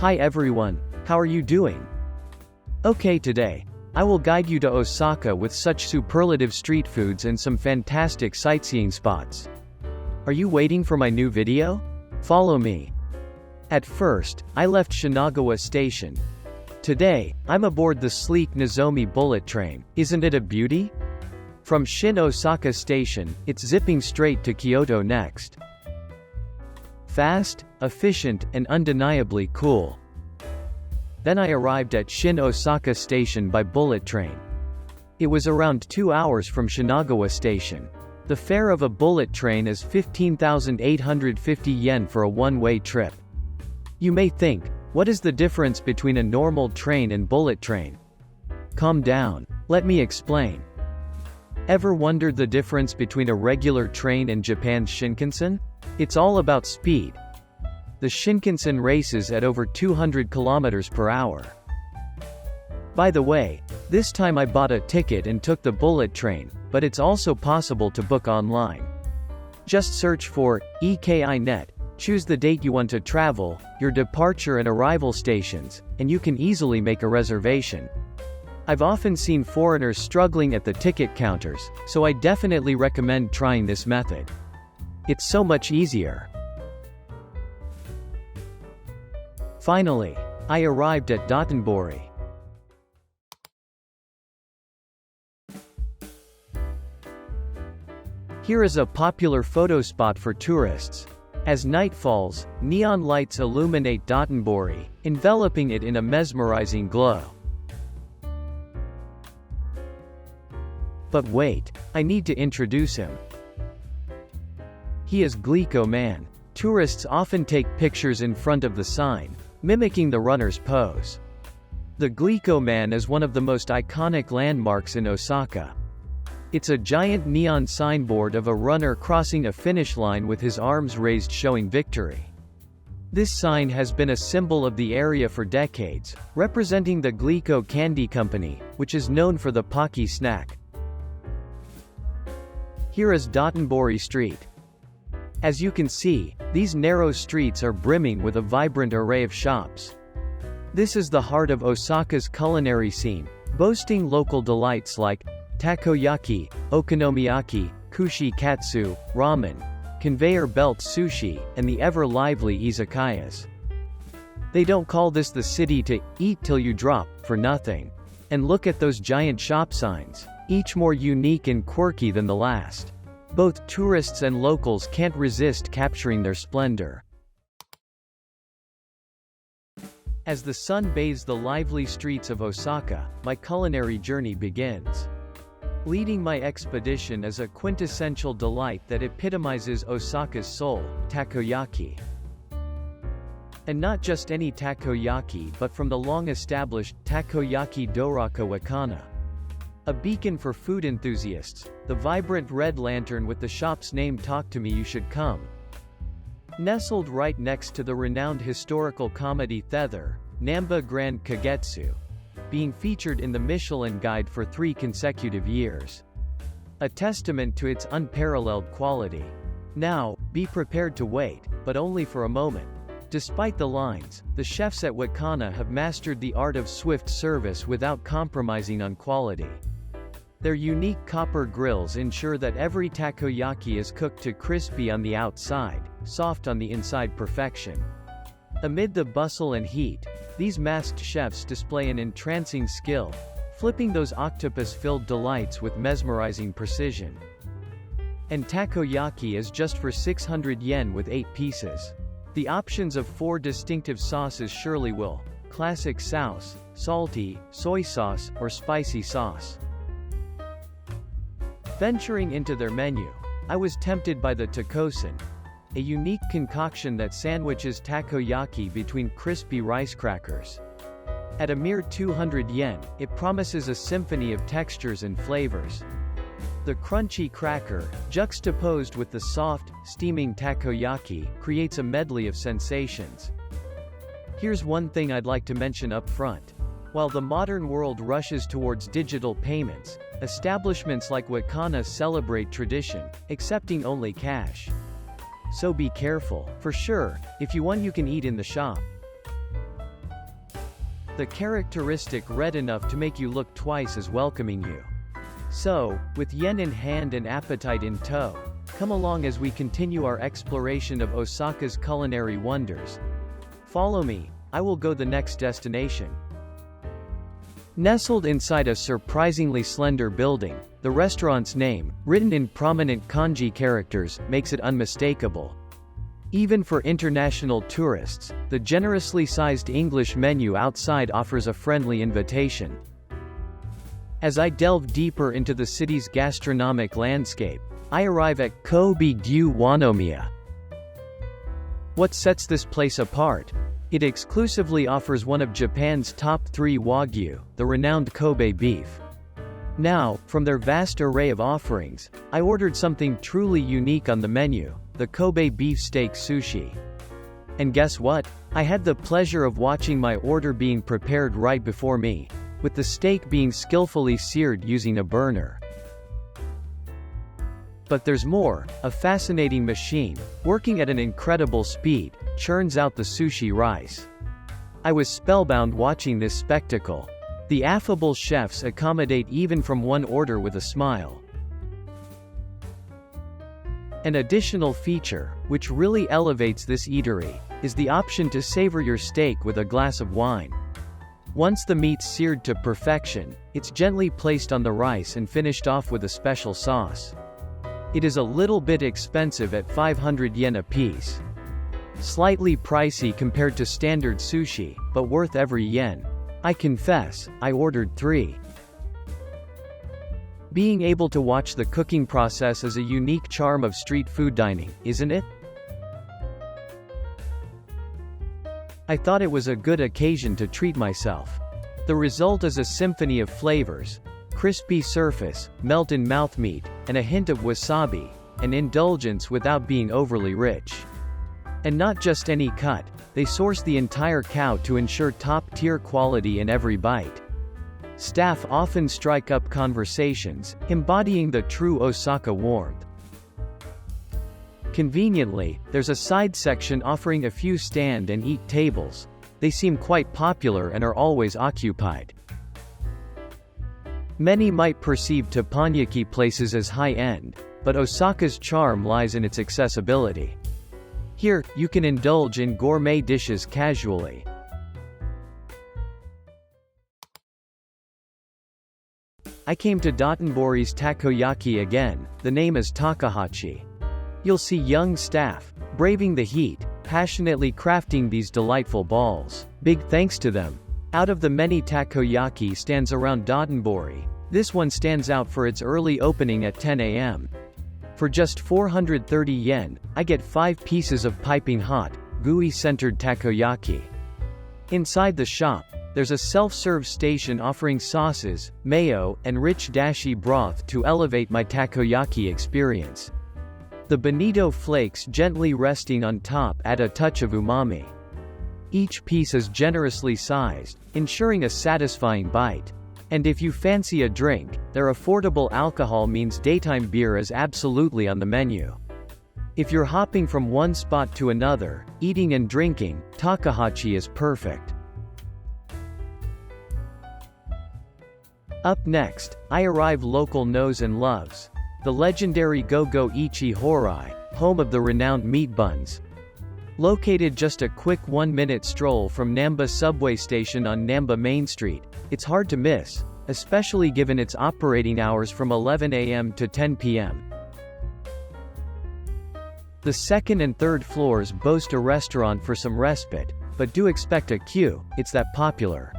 Hi everyone, how are you doing? Okay, today, I will guide you to Osaka with such superlative street foods and some fantastic sightseeing spots. Are you waiting for my new video? Follow me. At first, I left Shinagawa Station. Today, I'm aboard the sleek Nozomi bullet train. Isn't it a beauty? From Shin Osaka Station, it's zipping straight to Kyoto next. Fast, efficient, and undeniably cool. Then I arrived at Shin Osaka Station by bullet train. It was around 2 hours from Shinagawa Station. The fare of a bullet train is 15,850 yen for a one-way trip. You may think, what is the difference between a normal train and bullet train? Calm down. Let me explain. Ever wondered the difference between a regular train and Japan's Shinkansen? It's all about speed. The Shinkansen races at over 200 kilometers per hour. By the way, this time I bought a ticket and took the bullet train, but it's also possible to book online. Just search for EKI.net, choose the date you want to travel, your departure and arrival stations, and you can easily make a reservation. I've often seen foreigners struggling at the ticket counters, so I definitely recommend trying this method. It's so much easier. Finally, I arrived at Dotonbori. Here is a popular photo spot for tourists. As night falls, neon lights illuminate Dotonbori, enveloping it in a mesmerizing glow. But wait, I need to introduce him. He is Glico Man. Tourists often take pictures in front of the sign, mimicking the runner's pose. The Glico Man is one of the most iconic landmarks in Osaka. It's a giant neon signboard of a runner crossing a finish line with his arms raised showing victory. This sign has been a symbol of the area for decades, representing the Glico Candy Company, which is known for the Pocky snack. Here is Dotonbori Street. As you can see, these narrow streets are brimming with a vibrant array of shops. This is the heart of Osaka's culinary scene, boasting local delights like takoyaki, okonomiyaki, kushikatsu, ramen, conveyor belt sushi, and the ever-lively izakayas. They don't call this the city to eat till you drop for nothing. And look at those giant shop signs, each more unique and quirky than the last. Both tourists and locals can't resist capturing their splendor. As the sun bathes the lively streets of Osaka, my culinary journey begins. Leading my expedition is a quintessential delight that epitomizes Osaka's soul, takoyaki. And not just any takoyaki but from the long-established Takoyaki Douraku Wakana. A beacon for food enthusiasts, the vibrant red lantern with the shop's name "Talk to Me You Should Come." Nestled right next to the renowned historical comedy Thither, Namba Grand Kagetsu, being featured in the Michelin Guide for 3 consecutive years. A testament to its unparalleled quality. Now, be prepared to wait, but only for a moment. Despite the lines, the chefs at Wakana have mastered the art of swift service without compromising on quality. Their unique copper grills ensure that every takoyaki is cooked to crispy on the outside, soft on the inside perfection. Amid the bustle and heat, these masked chefs display an entrancing skill, flipping those octopus-filled delights with mesmerizing precision. And takoyaki is just for 600 yen with 8 pieces. The options of 4 distinctive sauces surely will: classic sauce, salty, soy sauce, or spicy sauce. Venturing into their menu, I was tempted by the takosen, a unique concoction that sandwiches takoyaki between crispy rice crackers. At a mere 200 yen, it promises a symphony of textures and flavors. The crunchy cracker, juxtaposed with the soft, steaming takoyaki, creates a medley of sensations. Here's one thing I'd like to mention up front. While the modern world rushes towards digital payments, establishments like Wakana celebrate tradition, accepting only cash. So be careful. For sure, if you want you can eat in the shop. the characteristic red enough to make you look twice as welcoming you. So, with yen in hand and appetite in tow, come along as we continue our exploration of Osaka's culinary wonders. Follow me, I will go the next destination. Nestled inside a surprisingly slender building, the restaurant's name, written in prominent kanji characters, makes it unmistakable. Even for international tourists, the generously sized English menu outside offers a friendly invitation. As I delve deeper into the city's gastronomic landscape, I arrive at Kobe Gyu Wanomiya. What sets this place apart? It exclusively offers one of Japan's top 3 Wagyu, the renowned Kobe beef. Now, from their vast array of offerings, I ordered something truly unique on the menu, the Kobe beef steak sushi. And guess what? I had the pleasure of watching my order being prepared right before me, with the steak being skillfully seared using a burner. But there's more. A fascinating machine, working at an incredible speed, churns out the sushi rice. I was spellbound watching this spectacle. The affable chefs accommodate even from one order with a smile. An additional feature, which really elevates this eatery, is the option to savor your steak with a glass of wine. Once the meat's seared to perfection, it's gently placed on the rice and finished off with a special sauce. It is a little bit expensive at 500 yen a piece. Slightly pricey compared to standard sushi, but worth every yen. I confess, I ordered 3. Being able to watch the cooking process is a unique charm of street food dining, isn't it? I thought it was a good occasion to treat myself. The result is a symphony of flavors: crispy surface, melt-in-mouth meat, and a hint of wasabi, an indulgence without being overly rich. And not just any cut, they source the entire cow to ensure top-tier quality in every bite. Staff often strike up conversations, embodying the true Osaka warmth. Conveniently, there's a side section offering a few stand-and-eat tables. They seem quite popular and are always occupied. Many might perceive teppanyaki places as high-end, but Osaka's charm lies in its accessibility. Here, you can indulge in gourmet dishes casually. I came to Dotonbori's Takoyaki again. The name is Tako Hachi. You'll see young staff, braving the heat, passionately crafting these delightful balls. Big thanks to them. Out of the many takoyaki stands around Dotonbori, this one stands out for its early opening at 10 a.m. For just 430 yen, I get 5 pieces of piping hot, gooey-centered takoyaki. Inside the shop, there's a self-serve station offering sauces, mayo, and rich dashi broth to elevate my takoyaki experience. The bonito flakes gently resting on top add a touch of umami. Each piece is generously sized, ensuring a satisfying bite. And if you fancy a drink, their affordable alcohol means daytime beer is absolutely on the menu. If you're hopping from one spot to another, eating and drinking, Tako Hachi is perfect. Up next, I arrive local knows and loves. The legendary Go-Go Ichi HORAI, home of the renowned meat buns. Located just a quick 1-minute stroll from Namba subway station on Namba Main Street, it's hard to miss, especially given its operating hours from 11 a.m. to 10 p.m. The second and third floors boast a restaurant for some respite, but do expect a queue, it's that popular.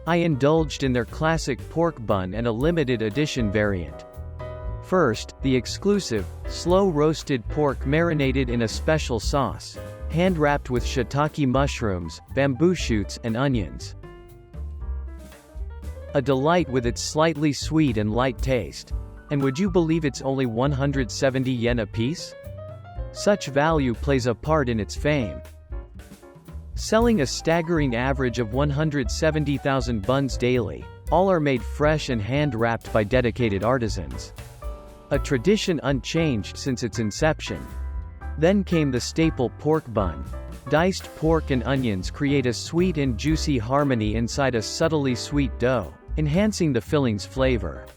I indulged in their classic pork bun and a limited edition variant. First, the exclusive, slow-roasted pork marinated in a special sauce, hand-wrapped with shiitake mushrooms, bamboo shoots, and onions. A delight with its slightly sweet and light taste. And would you believe it's only 170 yen a piece? Such value plays a part in its fame. Selling a staggering average of 170,000 buns daily, all are made fresh and hand-wrapped by dedicated artisans. A tradition unchanged since its inception. Then came the staple pork bun. Diced pork and onions create a sweet and juicy harmony inside a subtly sweet dough, enhancing the filling's flavor.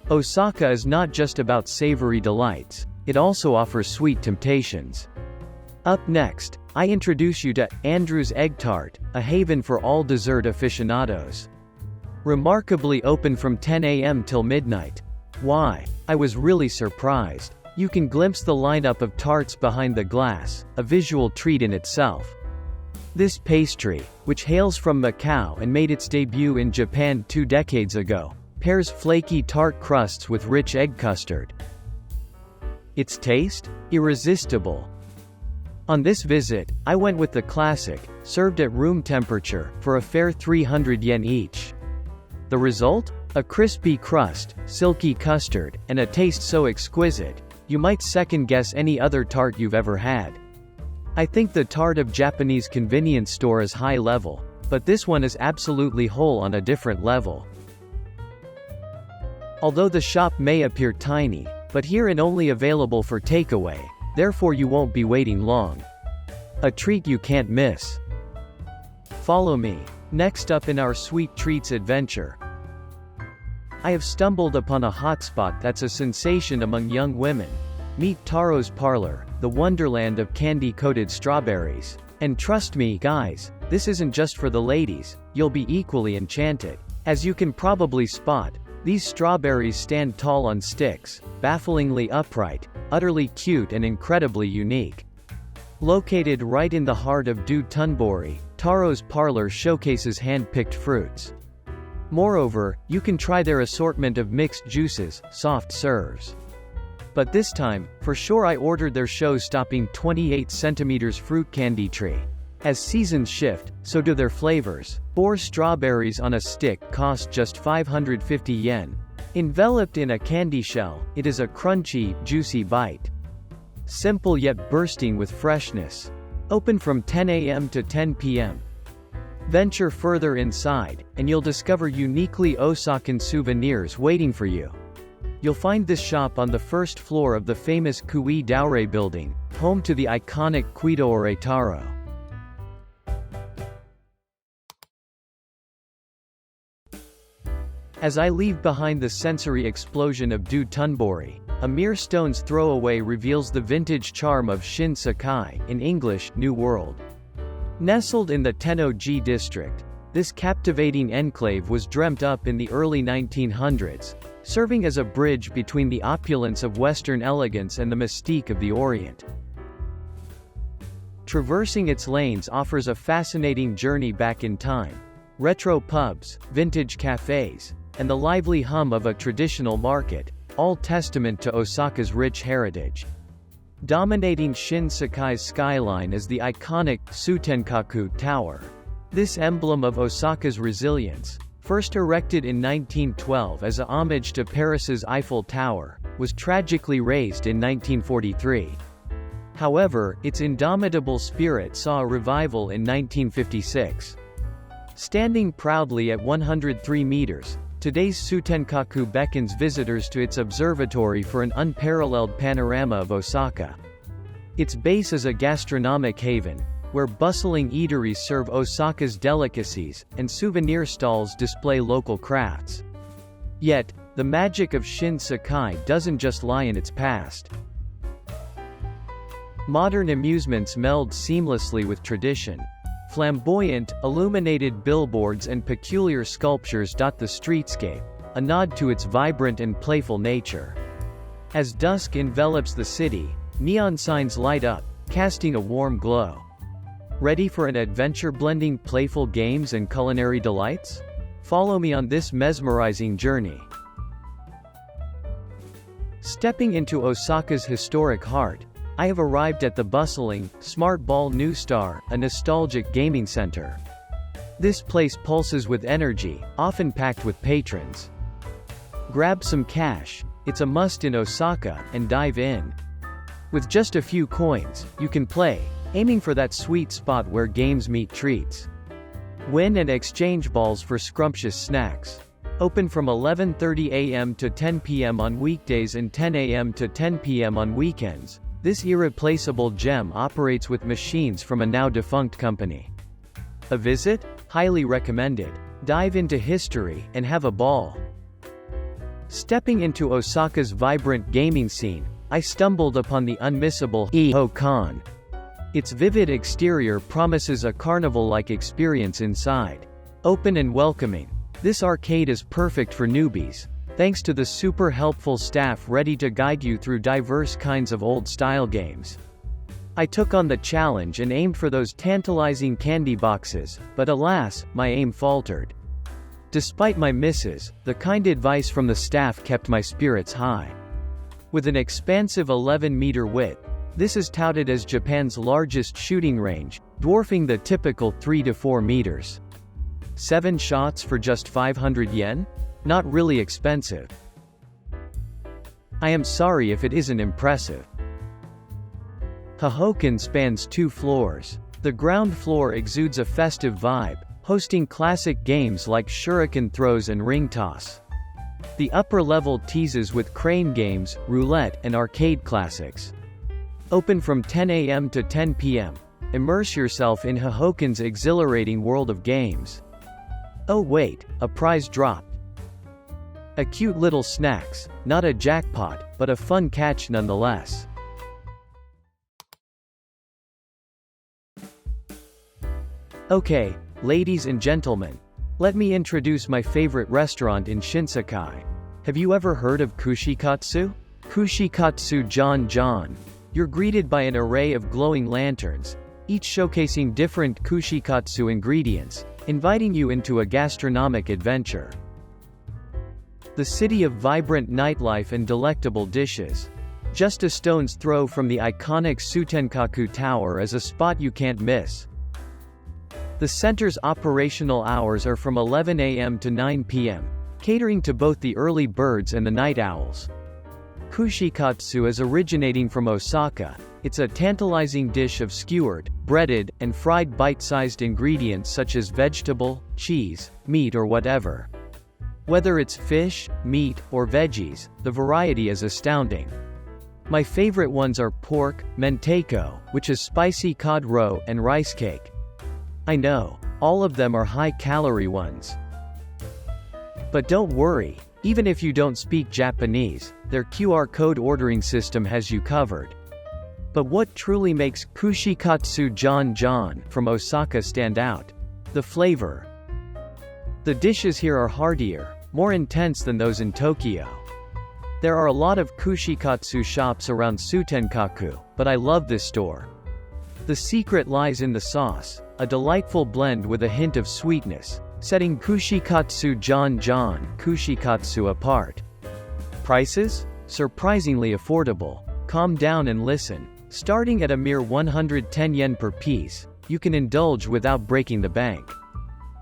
Osaka is not just about savory delights, it also offers sweet temptations. Up next, I introduce you to Andrew's Eggtart, a haven for all dessert aficionados. Remarkably open from 10 a.m. till midnight. Why? I was really surprised. You can glimpse the lineup of tarts behind the glass, a visual treat in itself. This pastry, which hails from Macau and made its debut in Japan 2 decades ago, pairs flaky tart crusts with rich egg custard. Its taste? Irresistible. On this visit, I went with the classic, served at room temperature, for a fair 300 yen each. The result? A crispy crust, silky custard, and a taste so exquisite, you might second-guess any other tart you've ever had. I think the tart of Japanese convenience store is high level, but this one is absolutely whole on a different level. Although the shop may appear tiny, but here and only available for takeaway, therefore you won't be waiting long. A treat you can't miss. Follow me. Next up in our sweet treats adventure, I have stumbled upon a hotspot that's a sensation among young women. Meet Taro's Parlor, the wonderland of candy-coated strawberries. And trust me, guys, this isn't just for the ladies, you'll be equally enchanted. As you can probably spot, these strawberries stand tall on sticks, bafflingly upright, utterly cute and incredibly unique. Located right in the heart of Dotonbori, Taro's Parlor showcases hand-picked fruits. Moreover, you can try their assortment of mixed juices, soft serves. But this time, for sure I ordered their show-stopping 28 cm fruit candy tree. As seasons shift, so do their flavors. 4 strawberries on a stick cost just 550 yen. Enveloped in a candy shell, it is a crunchy, juicy bite. Simple yet bursting with freshness. Open from 10 a.m. to 10 p.m. Venture further inside, and you'll discover uniquely Osakan souvenirs waiting for you. You'll find this shop on the first floor of the famous Kui Douraku building, home to the iconic Kuidoore Taro. As I leave behind the sensory explosion of Dotonbori, a mere stone's throw away reveals the vintage charm of Shinsekai, in English, New World. Nestled in the Tenno-ji district, this captivating enclave was dreamt up in the early 1900s, serving as a bridge between the opulence of Western elegance and the mystique of the Orient. Traversing its lanes offers a fascinating journey back in time. Retro pubs, vintage cafes, and the lively hum of a traditional market, all testament to Osaka's rich heritage. Dominating Shinsekai's skyline is the iconic Tsutenkaku Tower. This emblem of Osaka's resilience, first erected in 1912 as a homage to Paris's Eiffel Tower, was tragically razed in 1943. However, its indomitable spirit saw a revival in 1956. Standing proudly at 103 meters, today's Tsutenkaku beckons visitors to its observatory for an unparalleled panorama of Osaka. Its base is a gastronomic haven, where bustling eateries serve Osaka's delicacies, and souvenir stalls display local crafts. Yet, the magic of Shinsekai doesn't just lie in its past. Modern amusements meld seamlessly with tradition. Flamboyant, illuminated billboards and peculiar sculptures dot the streetscape, a nod to its vibrant and playful nature. As dusk envelops the city, neon signs light up, casting a warm glow. Ready for an adventure blending playful games and culinary delights? Follow me on this mesmerizing journey. Stepping into Osaka's historic heart, I have arrived at the bustling, Smart Ball New Star, a nostalgic gaming center. This place pulses with energy, often packed with patrons. Grab some cash, it's a must in Osaka, and dive in. With just a few coins, you can play, aiming for that sweet spot where games meet treats. Win and exchange balls for scrumptious snacks. Open from 11:30 a.m. to 10 p.m. on weekdays and 10 a.m. to 10 p.m. on weekends. This irreplaceable gem operates with machines from a now-defunct company. A visit? Highly recommended. Dive into history, and have a ball. Stepping into Osaka's vibrant gaming scene, I stumbled upon the unmissable Hihokan. Its vivid exterior promises a carnival-like experience inside. Open and welcoming, this arcade is perfect for newbies, thanks to the super helpful staff ready to guide you through diverse kinds of old-style games. I took on the challenge and aimed for those tantalizing candy boxes, but alas, my aim faltered. Despite my misses, the kind advice from the staff kept my spirits high. With an expansive 11-meter width, this is touted as Japan's largest shooting range, dwarfing the typical 3 to 4 meters. 7 shots for just 500 yen? Not really expensive. I am sorry if it isn't impressive. Hihokan spans 2 floors. The ground floor exudes a festive vibe, hosting classic games like shuriken throws and ring toss. The upper level teases with crane games, roulette, and arcade classics. Open from 10 a.m. to 10 p.m. Immerse yourself in Hihokan's exhilarating world of games. Oh wait, a prize dropped. A cute little snacks, not a jackpot, but a fun catch nonetheless. Okay, ladies and gentlemen, let me introduce my favorite restaurant in Shinsekai. Have you ever heard of Kushikatsu? Kushikatsu-jan. You're greeted by an array of glowing lanterns, each showcasing different kushikatsu ingredients, inviting you into a gastronomic adventure. The city of vibrant nightlife and delectable dishes. Just a stone's throw from the iconic Sutenkaku Tower is a spot you can't miss. The center's operational hours are from 11 a.m. to 9 p.m., catering to both the early birds and the night owls. Kushikatsu is originating from Osaka. It's a tantalizing dish of skewered, breaded, and fried bite-sized ingredients such as vegetable, cheese, meat or whatever. Whether it's fish, meat, or veggies, the variety is astounding. My favorite ones are pork, menteiko, which is spicy cod roe, and rice cake. I know, all of them are high-calorie ones. But don't worry, even if you don't speak Japanese, their QR code ordering system has you covered. But what truly makes Kushikatsu-jan from Osaka stand out? The flavor. The dishes here are heartier, more intense than those in Tokyo. There are a lot of kushikatsu shops around Sutenkaku, but I love this store. The secret lies in the sauce, a delightful blend with a hint of sweetness, setting Kushikatsu-jan kushikatsu apart. Prices? Surprisingly affordable. Calm down and listen. Starting at a mere 110 yen per piece, you can indulge without breaking the bank.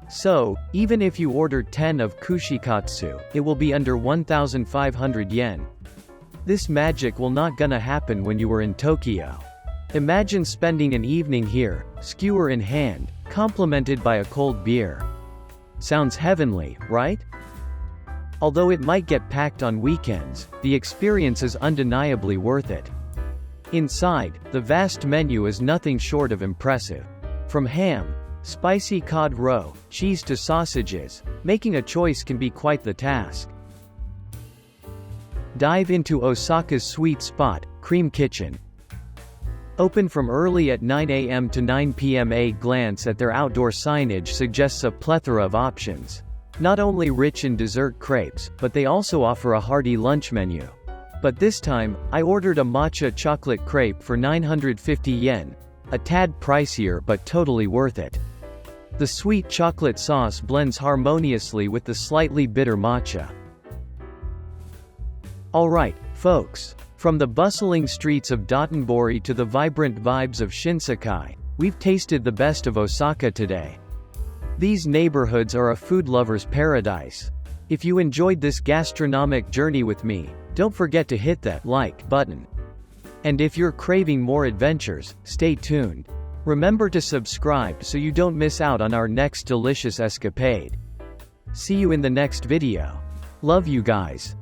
So, even if you order 10 of kushikatsu, it will be under 1,500 yen. This magic will not gonna happen when you were in Tokyo. Imagine spending an evening here, skewer in hand, complemented by a cold beer. Sounds heavenly, right? Although it might get packed on weekends, the experience is undeniably worth it. Inside, the vast menu is nothing short of impressive. From ham, spicy cod roe, cheese to sausages, making a choice can be quite the task. Dive into Osaka's sweet spot, Cream Kitchen. Open from early at 9 a.m. to 9 p.m. A glance at their outdoor signage suggests a plethora of options. Not only rich in dessert crepes, but they also offer a hearty lunch menu. But this time, I ordered a matcha chocolate crepe for 950 yen, a tad pricier but totally worth it. The sweet chocolate sauce blends harmoniously with the slightly bitter matcha. Alright, folks. From the bustling streets of Dotonbori to the vibrant vibes of Shinsekai, we've tasted the best of Osaka today. These neighborhoods are a food lover's paradise. If you enjoyed this gastronomic journey with me, don't forget to hit that like button. And if you're craving more adventures, stay tuned. Remember to subscribe so you don't miss out on our next delicious escapade. See you in the next video. Love you guys.